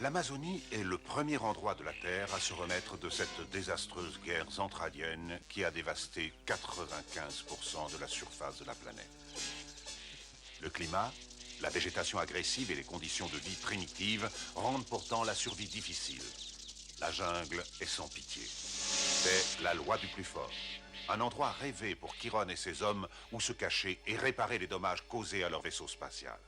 L'Amazonie est le premier endroit de la Terre à se remettre de cette désastreuse guerre centralienne qui a dévasté 95% de la surface de la planète. Le climat, la végétation agressive et les conditions de vie primitives rendent pourtant la survie difficile. La jungle est sans pitié. C'est la loi du plus fort. Un endroit rêvé pour Chiron et ses hommes où se cacher et réparer les dommages causés à leur vaisseau spatial.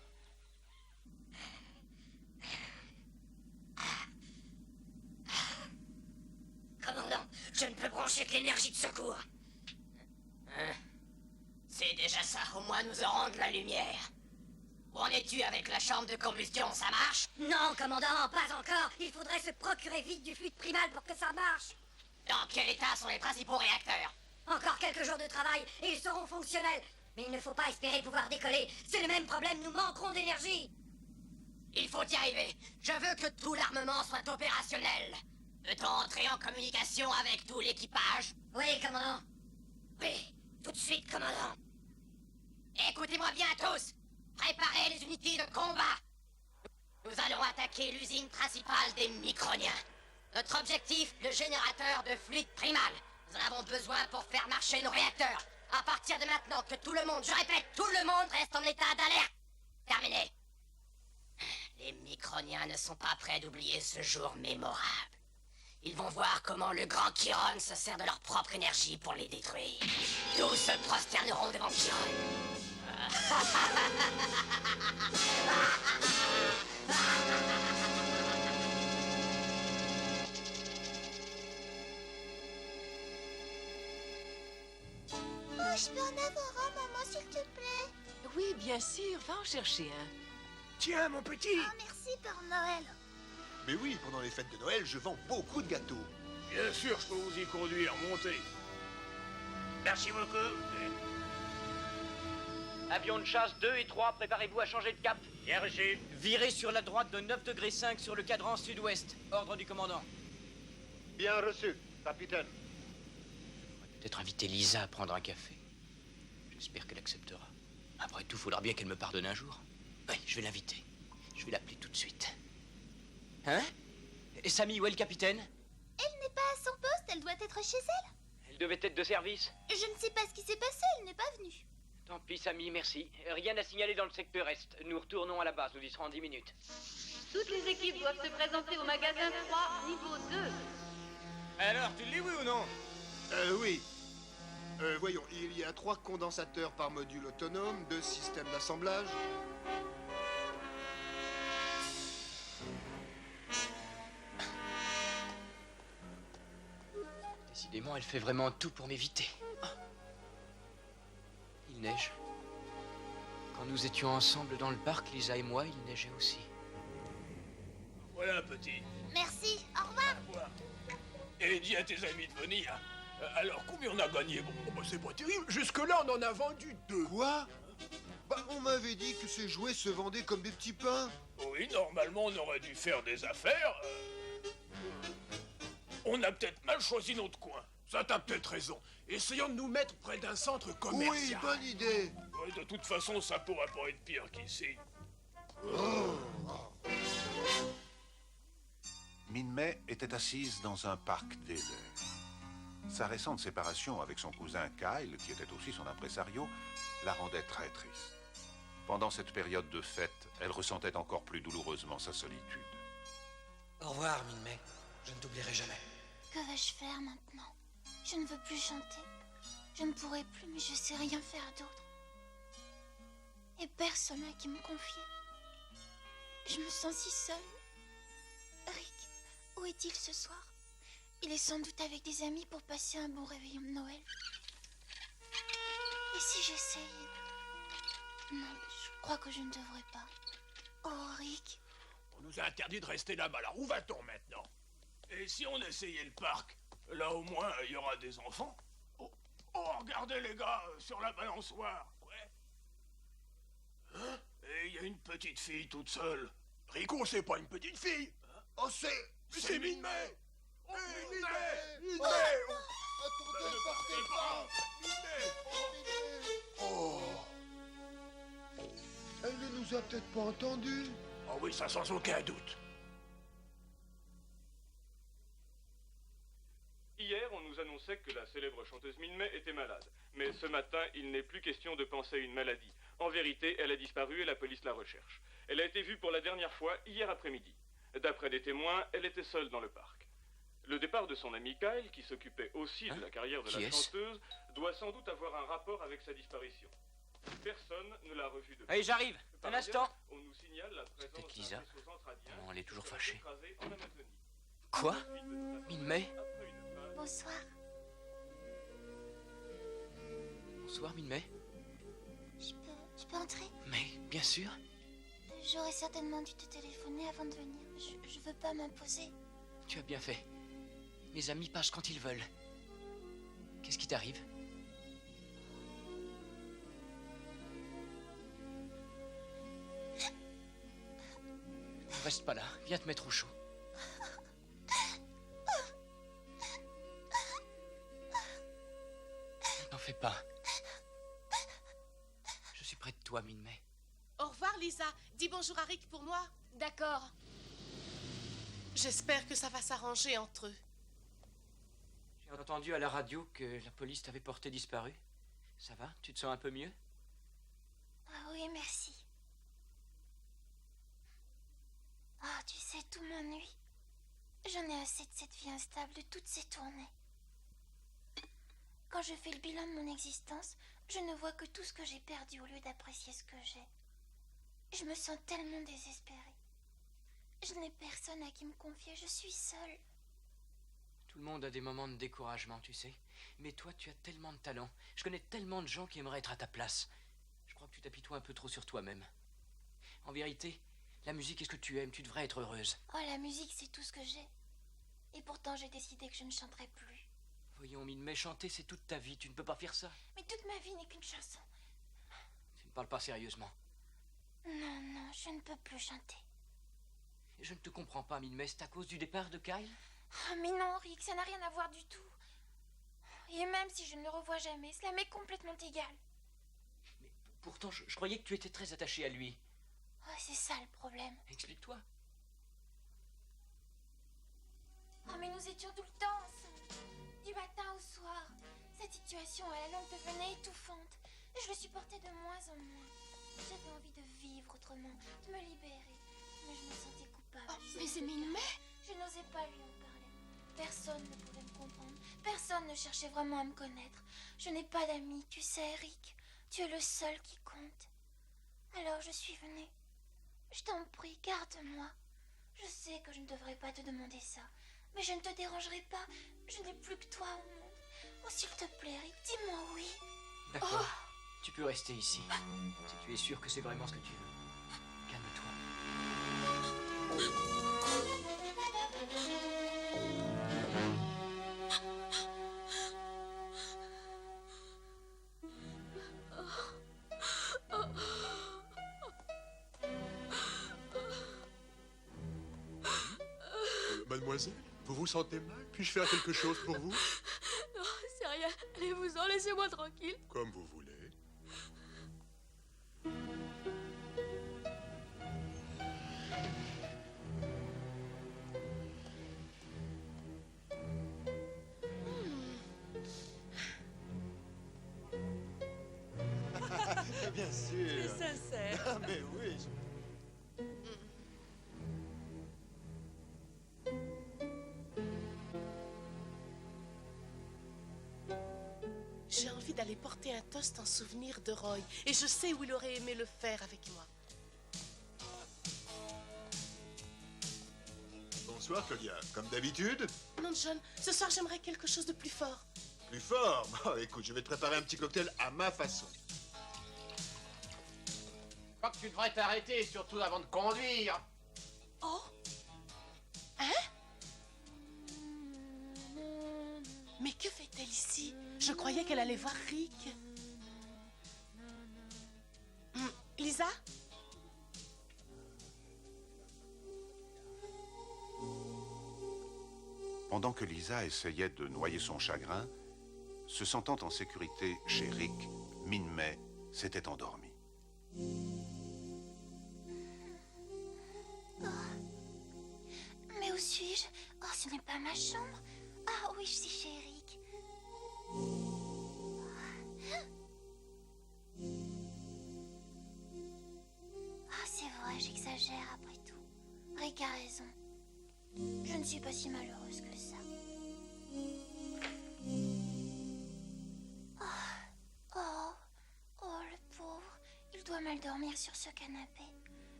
Commandant, je ne peux brancher que l'énergie de secours. C'est déjà ça, au moins nous aurons de la lumière. Où en es-tu avec la chambre de combustion, ça marche? Non, commandant, pas encore. Il faudrait se procurer vite du fluide primal pour que ça marche. Dans quel état sont les principaux réacteurs? Encore quelques jours de travail et ils seront fonctionnels. Mais il ne faut pas espérer pouvoir décoller. C'est le même problème, nous manquerons d'énergie. Il faut y arriver. Je veux que tout l'armement soit opérationnel. Peut-on entrer en communication avec tout l'équipage? Oui, commandant. Oui, tout de suite, commandant. Écoutez-moi bien tous. Préparez les unités de combat. Nous allons attaquer l'usine principale des Microniens. Notre objectif, le générateur de fluide primal. Nous en avons besoin pour faire marcher nos réacteurs. À partir de maintenant, que tout le monde, je répète, tout le monde reste en état d'alerte. Terminé. Les Microniens ne sont pas prêts d'oublier ce jour mémorable. Ils vont voir comment le grand Chiron se sert de leur propre énergie pour les détruire. Tous se prosterneront devant Chiron. Oh, je peux en avoir un, maman, s'il te plaît? Oui, bien sûr, va en chercher un. Tiens, mon petit! Oh, merci, Père Noël. Mais oui, pendant les fêtes de Noël, je vends beaucoup de gâteaux. Bien sûr, je peux vous y conduire, montez. Merci beaucoup. Avion de chasse 2 et 3, préparez-vous à changer de cap. Bien reçu. Virez sur la droite de 9 degrés 5 sur le cadran sud-ouest. Ordre du commandant. Bien reçu, capitaine. Peut-être inviter Lisa à prendre un café. J'espère qu'elle acceptera. Après tout, faudra bien qu'elle me pardonne un jour. Oui, je vais l'inviter. Je vais l'appeler tout de suite. Hein? Et Samy, où est le capitaine? Elle n'est pas à son poste, elle doit être chez elle. Elle devait être de service. Je ne sais pas ce qui s'est passé, elle n'est pas venue. Tant pis, Samy, merci. Rien à signaler dans le secteur Est. Nous retournons à la base, nous y serons en 10 minutes. Toutes les équipes doivent se présenter au magasin 3, niveau 2. Alors, tu le dis oui ou non? Oui. Voyons, il y a 3 condensateurs par module autonome, 2 systèmes d'assemblage. Décidément, elle fait vraiment tout pour m'éviter. Il neige. Quand nous étions ensemble dans le parc, Lisa et moi, il neigeait aussi. Voilà, petit. Merci, au revoir. Au revoir. Et dis à tes amis de venir. Alors, combien on a gagné? Bon, c'est pas terrible. Jusque-là, on en a vendu 2. Quoi? Bah, on m'avait dit que ces jouets se vendaient comme des petits pains. Oui, normalement, on aurait dû faire des affaires. On a peut-être mal choisi notre coin. Ça, t'as peut-être raison. Essayons de nous mettre près d'un centre commercial. Oui, bonne idée. Ouais, de toute façon, ça pourrait pas être pire qu'ici. Minmay était assise dans un parc désert. Sa récente séparation avec son cousin Kyle, qui était aussi son impresario, la rendait très triste. Pendant cette période de fête, elle ressentait encore plus douloureusement sa solitude. Au revoir, Minmay. Je ne t'oublierai jamais. Que vais-je faire maintenant? Je ne veux plus chanter. Je ne pourrai plus, mais je sais rien faire d'autre. Et personne à qui me confier. Je me sens si seule. Rick, où est-il ce soir? Il est sans doute avec des amis pour passer un bon réveillon de Noël. Et si j'essayais? Non, je crois que je ne devrais pas. Oh, Rick. On nous a interdit de rester là-bas. Alors, où va-t-on maintenant? Et si on essayait le parc? Là, au moins, il y aura des enfants. Oh, regardez, les gars, sur la balançoire. Ouais. Hein? Et il y a une petite fille toute seule. Rico, c'est pas une petite fille. Hein? Oh, c'est Minmay. Oh, Minmay. Oh, attendez, partez pas. Oh. Elle ne nous a peut-être pas entendus. Oh oui, ça sans aucun doute. ce matin, il n'est plus question de penser à une maladie. En vérité, elle a disparu et la police la recherche. Elle a été vue pour la dernière fois hier après-midi. D'après des témoins, elle était seule dans le parc. Le départ de son ami Kyle, qui s'occupait aussi de la carrière de la chanteuse, doit sans doute avoir un rapport avec sa disparition. Personne ne l'a revue depuis. Allez, j'arrive. Un instant. On nous signale la présence Peut-être Lisa. d'un vaisseau centradien Non, elle est toujours qui serait fâchée. écrasé en Amazonie. Quoi? Min-Mei? Bonsoir. Bonsoir, Min-Mei. Je peux entrer? Mais, bien sûr. J'aurais certainement dû te téléphoner avant de venir. Je veux pas m'imposer. Tu as bien fait. Mes amis passent quand ils veulent. Qu'est-ce qui t'arrive? Reste pas là, viens te mettre au chaud. N'en fais pas. Je suis près de toi, Min-Mei. Au revoir, Lisa. Dis bonjour à Rick pour moi. D'accord. J'espère que ça va s'arranger entre eux. J'ai entendu à la radio que la police t'avait porté disparu. Ça va? Tu te sens un peu mieux? Ah oui, merci. Ah, tu sais, tout m'ennuie. J'en ai assez de cette vie instable, de toutes ces tournées. Quand je fais le bilan de mon existence, je ne vois que tout ce que j'ai perdu au lieu d'apprécier ce que j'ai. Je me sens tellement désespérée. Je n'ai personne à qui me confier, je suis seule. Tout le monde a des moments de découragement, tu sais. Mais toi, tu as tellement de talent. Je connais tellement de gens qui aimeraient être à ta place. Je crois que tu t'apitoies un peu trop sur toi-même. En vérité, la musique est ce que tu aimes, tu devrais être heureuse. Oh, la musique, c'est tout ce que j'ai. Et pourtant, j'ai décidé que je ne chanterai plus. Voyons, Min-Mei, chanter, c'est toute ta vie. Tu ne peux pas faire ça. Mais toute ma vie n'est qu'une chanson. Tu ne parles pas sérieusement. Non, non, je ne peux plus chanter. Je ne te comprends pas, Min-Mei. C'est à cause du départ de Kyle? Oh, mais non, Rick, ça n'a rien à voir du tout. Et même si je ne le revois jamais, cela m'est complètement égal. Mais pourtant, je croyais que tu étais très attachée à lui. Oh, c'est ça le problème. Explique-toi. Oh, mais nous étions tout le temps ensemble. Du matin au soir. Cette situation à la longue devenait étouffante. Et je le supportais de moins en moins. J'avais envie de vivre autrement, de me libérer. Mais je me sentais coupable. Oh, mais c'est Min-Mei. Je n'osais pas lui en parler. Personne ne pouvait me comprendre. Personne ne cherchait vraiment à me connaître. Je n'ai pas d'amis, tu sais, Eric. Tu es le seul qui compte. Alors je suis venue. Je t'en prie, garde-moi. Je sais que je ne devrais pas te demander ça. Mais je ne te dérangerai pas. Je n'ai plus que toi au monde. Oh, s'il te plaît, Eric, dis-moi oui. D'accord. Oh. Tu peux rester ici. Si tu es sûr que c'est vraiment ce que tu veux. Calme-toi. Mademoiselle, vous vous sentez mal? Puis-je faire quelque chose pour vous? Non, c'est rien. Allez-vous-en, laissez-moi tranquille. Comme vous voulez. Bien sûr. C'est sincère. Ah, mais oui. J'ai envie d'aller porter un toast en souvenir de Roy. Et je sais où il aurait aimé le faire avec moi. Bonsoir, Claudia. Comme d'habitude? Non, John, ce soir j'aimerais quelque chose de plus fort. Plus fort? Bon, écoute, je vais te préparer un petit cocktail à ma façon. Je crois que tu devrais t'arrêter, surtout avant de conduire. Oh? Hein? Mais que fait-elle ici? Je croyais qu'elle allait voir Rick. Lisa? Pendant que Lisa essayait de noyer son chagrin, se sentant en sécurité chez Rick, Min-Mei s'était endormie. Oh. Mais où suis-je? Oh, ce n'est pas ma chambre. Ah oui, je suis chez Eric. suis pas si malheureuse que ça. Oh, le pauvre. Il doit mal dormir sur ce canapé.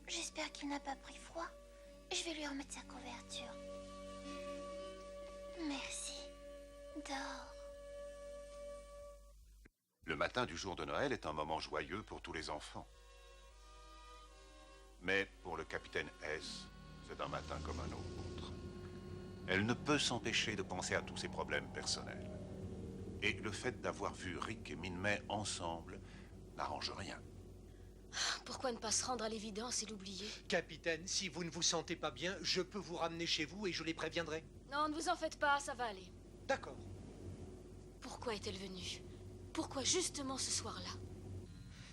J'espère qu'il n'a pas pris froid. Je vais lui remettre sa couverture. Merci. Dors. Le matin du jour de Noël est un moment joyeux pour tous les enfants. Mais pour le capitaine S, c'est un matin comme un autre. Elle ne peut s'empêcher de penser à tous ses problèmes personnels. Et le fait d'avoir vu Rick et Min-May ensemble n'arrange rien. Pourquoi ne pas se rendre à l'évidence et l'oublier? Capitaine, si vous ne vous sentez pas bien, je peux vous ramener chez vous et je les préviendrai. Non, ne vous en faites pas, ça va aller. D'accord. Pourquoi est-elle venue? Pourquoi justement ce soir-là?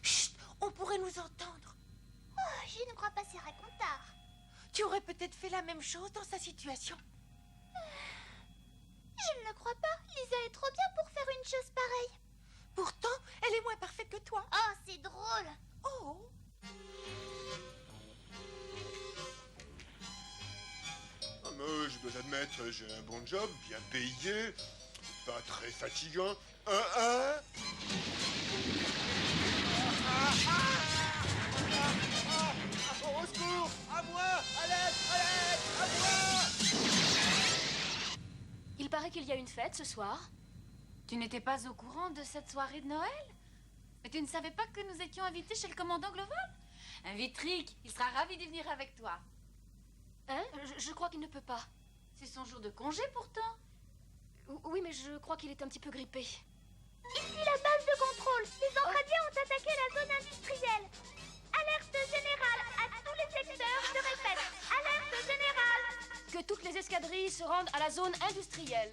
Chut, on pourrait nous entendre. Oh, je ne crois pas c'est racontard. Tu aurais peut-être fait la même chose dans sa situation. Je ne le crois pas. Lisa est trop bien pour faire une chose pareille. Pourtant, elle est moins parfaite que toi. Oh, c'est drôle. Oh. Ah, mais je dois admettre, j'ai un bon job, bien payé, pas très fatigant. Au secours! À moi! À l'aide! À l'aide! À moi! Il paraît qu'il y a une fête ce soir. Tu n'étais pas au courant de cette soirée de Noël? Mais tu ne savais pas que nous étions invités chez le commandant Gloval? Invite Rick, il sera ravi de venir avec toi. Hein? Je crois qu'il ne peut pas. C'est son jour de congé pourtant. Oui, mais je crois qu'il est un petit peu grippé. Ici la base de contrôle. Les Entradiens ont attaqué la zone industrielle. Alerte générale à tous les secteurs. Je répète, alerte générale. Que toutes les escadrilles se rendent à la zone industrielle.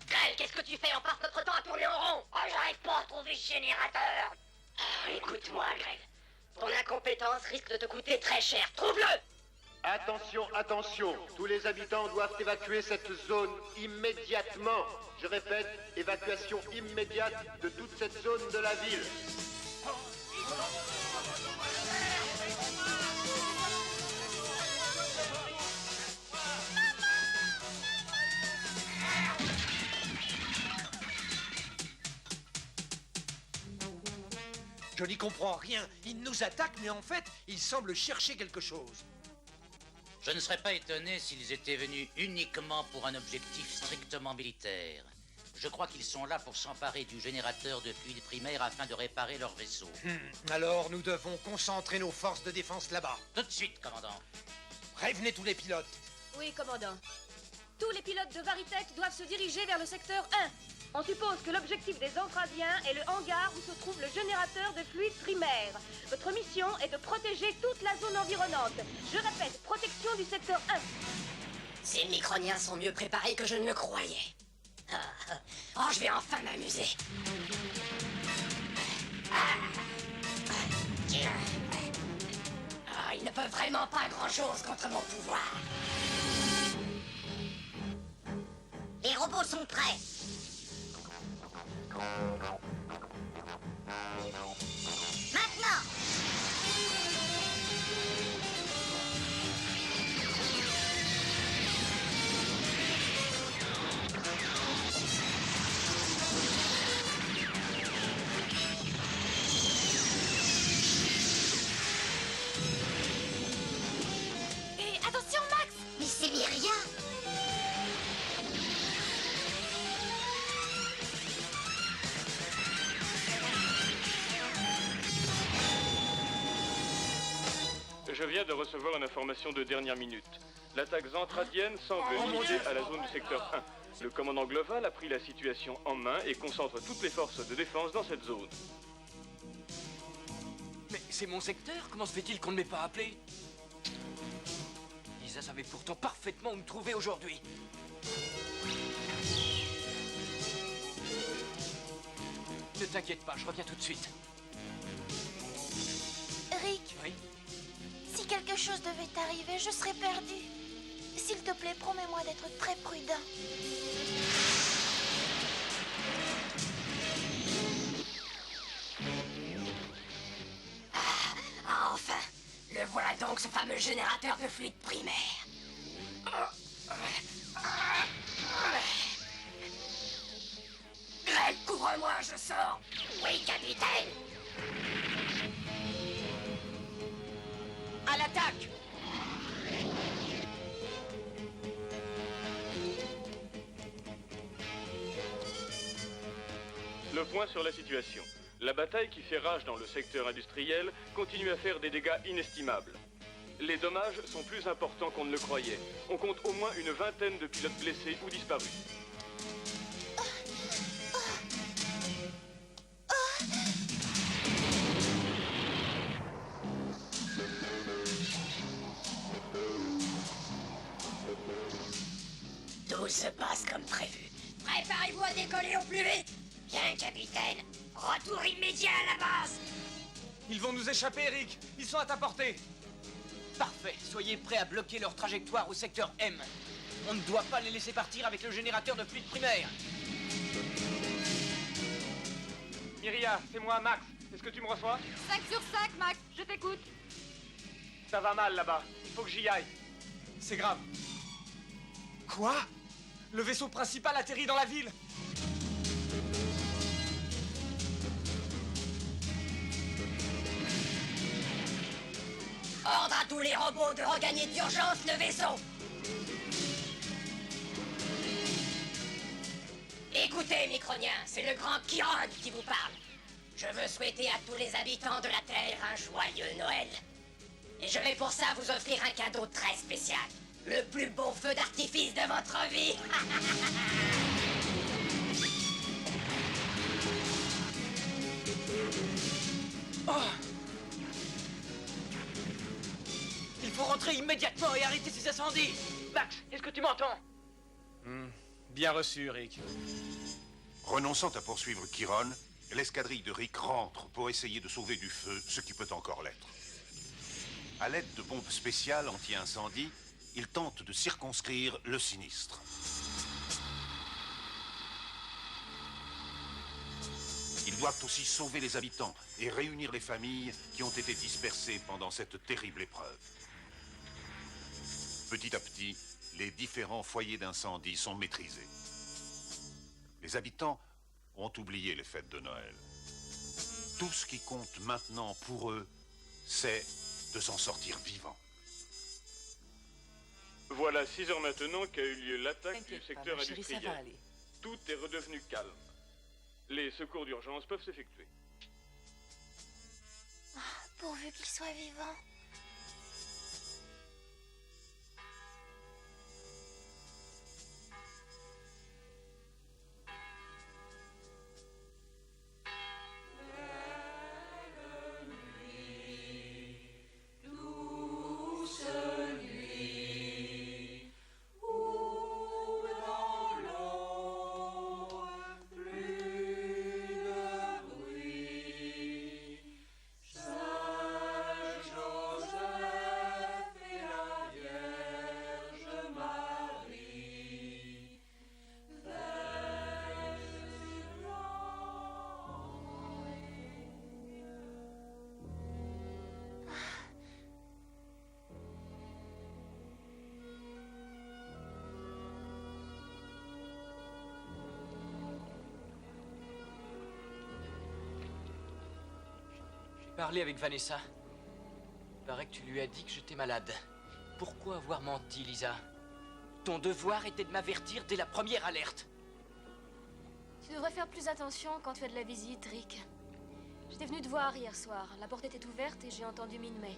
Grêle, qu'est-ce que tu fais? On passe notre temps à tourner en rond. Oh, j'arrive pas à trouver ce générateur. Écoute-moi, Grêle. Ton incompétence risque de te coûter très cher. Trouve-le! Attention, attention. Tous les habitants doivent évacuer cette zone immédiatement. Je répète, évacuation immédiate de toute cette zone de la ville. Je n'y comprends rien. Ils nous attaquent, mais en fait, ils semblent chercher quelque chose. Je ne serais pas étonné s'ils étaient venus uniquement pour un objectif strictement militaire. Je crois qu'ils sont là pour s'emparer du générateur de fluide primaire afin de réparer leur vaisseau. Alors, nous devons concentrer nos forces de défense là-bas. Tout de suite, commandant. Prévenez tous les pilotes. Oui, commandant. Tous les pilotes de Varitech doivent se diriger vers le secteur 1. On suppose que l'objectif des Entradiens est le hangar où se trouve le générateur de fluide primaire. Votre mission est de protéger toute la zone environnante. Je répète, protection du secteur 1. Ces Microniens sont mieux préparés que je ne le croyais. Oh, je vais enfin m'amuser. Ils ne peuvent vraiment pas grand-chose contre mon pouvoir. Les robots sont prêts. Maintenant! Et attention, Max! Mais c'est Myria! Je viens de recevoir une information de dernière minute. L'attaque zentradienne semble limitée à la zone du secteur 1. Le commandant Gloval a pris la situation en main et concentre toutes les forces de défense dans cette zone. Mais c'est mon secteur, comment se fait-il qu'on ne m'ait pas appelé? Lisa savait pourtant parfaitement où me trouver aujourd'hui. Ne t'inquiète pas, je reviens tout de suite. Rick, Oui? si quelque chose devait t'arriver, je serais perdu. S'il te plaît, promets-moi d'être très prudent. Enfin! Le voilà donc, ce fameux générateur de fluide primaire. Ouvre-moi, je sors. Oui, capitaine. À l'attaque. Le point sur la situation. La bataille qui fait rage dans le secteur industriel continue à faire des dégâts inestimables. Les dommages sont plus importants qu'on ne le croyait. On compte au moins une vingtaine de pilotes blessés ou disparus. Tout se passe comme prévu. Préparez-vous à décoller au plus vite. Bien, capitaine. Retour immédiat à la base. Ils vont nous échapper, Eric. Ils sont à ta portée. Parfait. Soyez prêts à bloquer leur trajectoire au secteur M. On ne doit pas les laisser partir avec le générateur de fluide primaire. Myria, c'est moi, Max. Est-ce que tu me reçois? 5 sur 5, Max, je t'écoute. Ça va mal là-bas. Il faut que j'y aille. C'est grave. Quoi? Le vaisseau principal atterrit dans la ville. Ordre à tous les robots de regagner d'urgence le vaisseau. Écoutez, Microniens, c'est le grand Chiron qui vous parle. Je veux souhaiter à tous les habitants de la Terre un joyeux Noël. Et je vais pour ça vous offrir un cadeau très spécial. Le plus beau feu d'artifice de votre vie. Oh! Il faut rentrer immédiatement et arrêter ces incendies. Max, est-ce que tu m'entends? Bien reçu, Rick. Renonçant à poursuivre Chiron, l'escadrille de Rick rentre pour essayer de sauver du feu ce qui peut encore l'être. À l'aide de bombes spéciales anti-incendie, il tente de circonscrire le sinistre. Ils doivent aussi sauver les habitants et réunir les familles qui ont été dispersées pendant cette terrible épreuve. Petit à petit, les différents foyers d'incendie sont maîtrisés. Les habitants ont oublié les fêtes de Noël. Tout ce qui compte maintenant pour eux, c'est de s'en sortir vivants. Voilà 6 heures maintenant qu'a eu lieu l'attaque du secteur ma chérie, ça va industriel. aller. Tout est redevenu calme. Les secours d'urgence peuvent s'effectuer. Pourvu qu'il soit vivant. J'ai parlé avec Vanessa. Il paraît que tu lui as dit que j'étais malade. Pourquoi avoir menti, Lisa? Ton devoir était de m'avertir dès la première alerte. Tu devrais faire plus attention quand tu as de la visite, Rick. J'étais venu te voir hier soir. La porte était ouverte et j'ai entendu Min-May.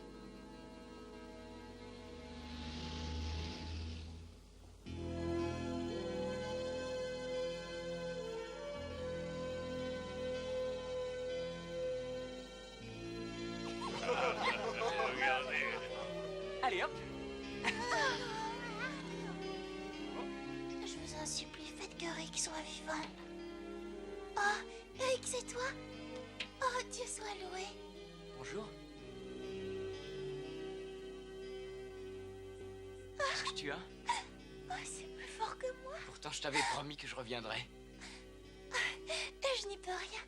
Allez, hop. Je vous en supplie, faites que Rick soit vivant. Oh, Rick, c'est toi? Oh, Dieu soit loué. Bonjour. Qu'est-ce que tu as? Oh, c'est plus fort que moi. Pourtant, je t'avais promis que je reviendrais. Je n'y peux rien.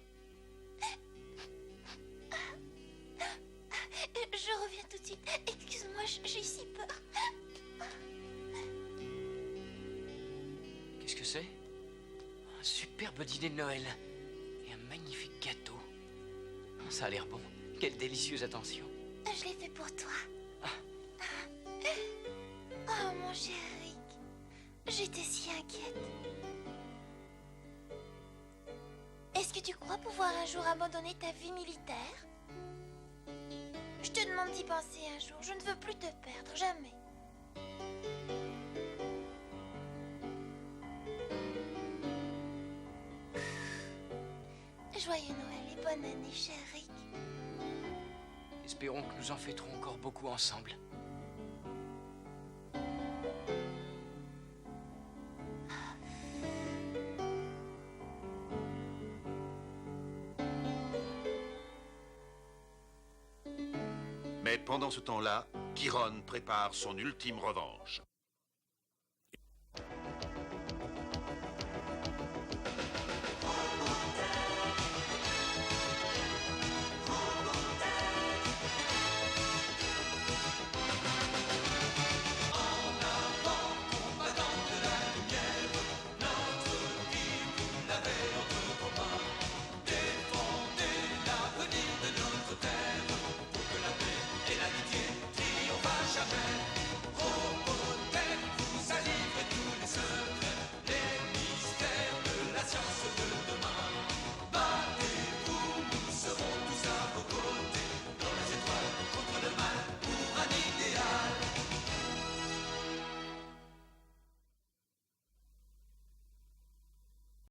Je reviens tout de suite. Excuse-moi, j'ai si peur. Qu'est-ce que c'est? Un superbe dîner de Noël. magnifique gâteau. Ça a l'air bon. Quelle délicieuse attention. Je l'ai fait pour toi. Oh, mon cher Rick. J'étais si inquiète. Est-ce que tu crois pouvoir un jour abandonner ta vie militaire? Je te demande d'y penser un jour. Je ne veux plus te perdre, jamais. Joyeux Noël et bonne année, cher Rick. Espérons que nous en fêterons encore beaucoup ensemble. Mais pendant ce temps-là, Chiron prépare son ultime revanche.